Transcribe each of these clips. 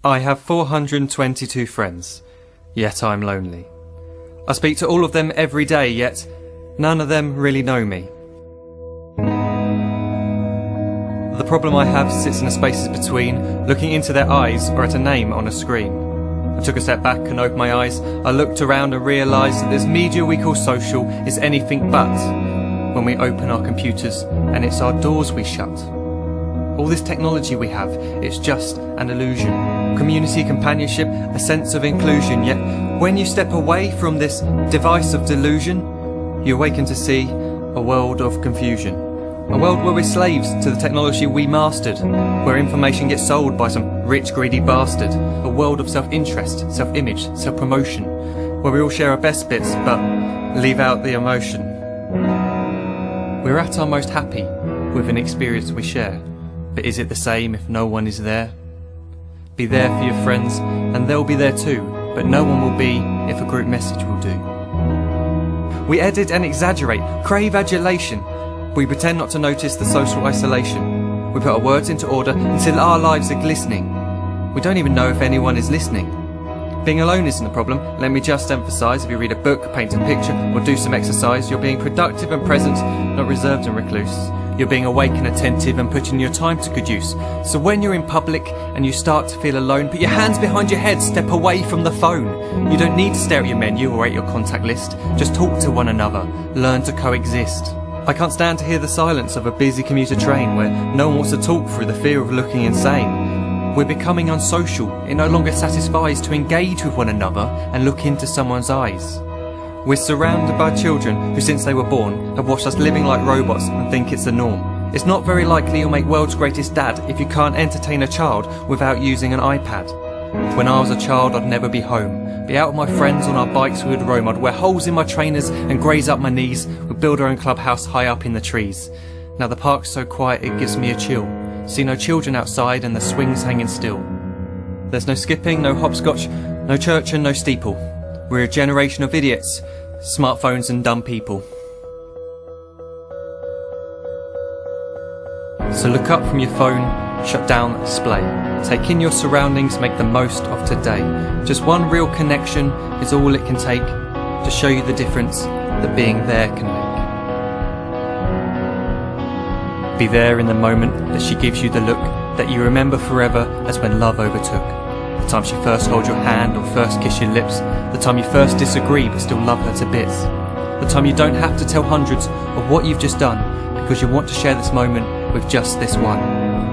I have 422 friends, yet I'm lonely. I speak to all of them every day, yet none of them really know me. The problem I have sits in the spaces between looking into their eyes or at a name on a screen. I took a step back and opened my eyes. I looked around and realised that this media we call social is anything but when we open our computers and it's our doors we shut. All this technology we have, it's just an illusion. Community, companionship, a sense of inclusion. Yet when you step away from this device of delusion, you awaken to see a world of confusion. A world where we're slaves to the technology we mastered, where information gets sold by some rich, greedy bastard. A world of self-interest, self-image, self-promotion, where we all share our best bits but leave out the emotion. We're at our most happy with an experience we share. But is it the same if no one is there? Be there for your friends, and they'll be there too, but no one will be if a group message will do. We edit and exaggerate, crave adulation. We pretend not to notice the social isolation. We put our words into order until our lives are glistening. We don't even know if anyone is listening. Being alone isn't the problem. Let me just emphasise, if you read a book, paint a picture, or do some exercise, you're being productive and present, not reserved and recluse. You're being awake and attentive and putting your time to good use. So when you're in public and you start to feel alone, put your hands behind your head, step away from the phone. You don't need to stare at your menu or at your contact list. Just talk to one another. Learn to coexist. I can't stand to hear the silence of a busy commuter train where no one wants to talk through the fear of looking insane. We're becoming unsocial. It no longer satisfies to engage with one another and look into someone's eyes. We're surrounded by children who, since they were born, have watched us living like robots and think it's the norm. It's not very likely you'll make world's greatest dad if you can't entertain a child without using an iPad. When I was a child, I'd never be home. Be out with my friends on our bikes, we would roam. I'd wear holes in my trainers and graze up my knees. We'd build our own clubhouse high up in the trees. Now the park's so quiet it gives me a chill. See no children outside and the swings hanging still. There's no skipping, no hopscotch, no church and no steeple. We're a generation of idiots, smartphones and dumb people. So look up from your phone, shut down the display. Take in your surroundings, make the most of today. Just one real connection is all it can take to show you the difference that being there can make. Be there in the moment that she gives you the look that you remember forever as when love overtook. The time she first holds your hand or first kiss your lips. The time you first disagree but still love her to bits. The time you don't have to tell hundreds of what you've just done because you want to share this moment with just this one.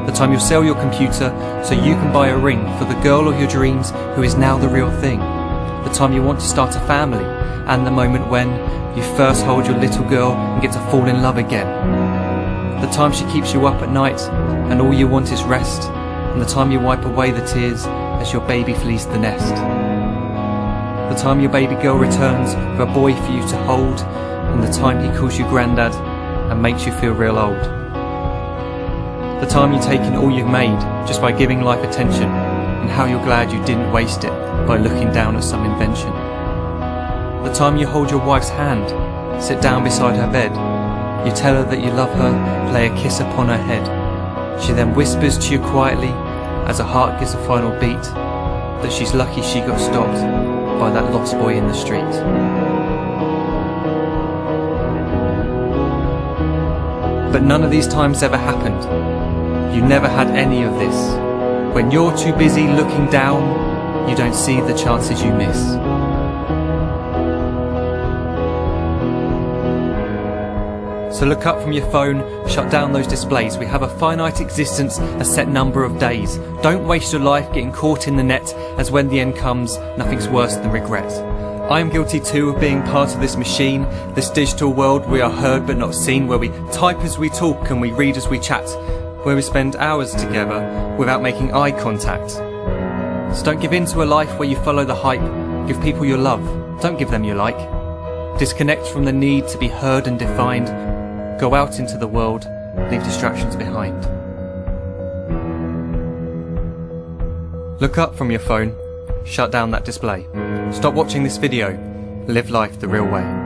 The time you'll sell your computer so you can buy a ring for the girl of your dreams who is now the real thing. The time you want to start a family, and the moment when you first hold your little girl and get to fall in love again. The time she keeps you up at night and all you want is rest, and the time you wipe away the tears as your baby flees the nest. The time your baby girl returns with a boy for you to hold, and the time he calls you granddad and makes you feel real old. The time you take in all you've made just by giving life attention, and how you're glad you didn't waste it by looking down at some invention. The time you hold your wife's hand, sit down beside her bed, you tell her that you love her, lay a kiss upon her head. She then whispers to you quietly as her heart gives a final beat that she's lucky she got stopped by that lost boy in the street. But none of these times ever happened. You never had any of this. When you're too busy looking down, you don't see the chances you miss. So look up from your phone, shut down those displays. We have a finite existence, a set number of days. Don't waste your life getting caught in the net, as when the end comes, nothing's worse than regret. I am guilty too of being part of this machine, this digital world we are heard but not seen, where we type as we talk and we read as we chat, where we spend hours together without making eye contact. So don't give in to a life where you follow the hype. Give people your love, don't give them your like. Disconnect from the need to be heard and defined. Go out into the world, leave distractions behind. Look up from your phone, shut down that display. Stop watching this video, live life the real way.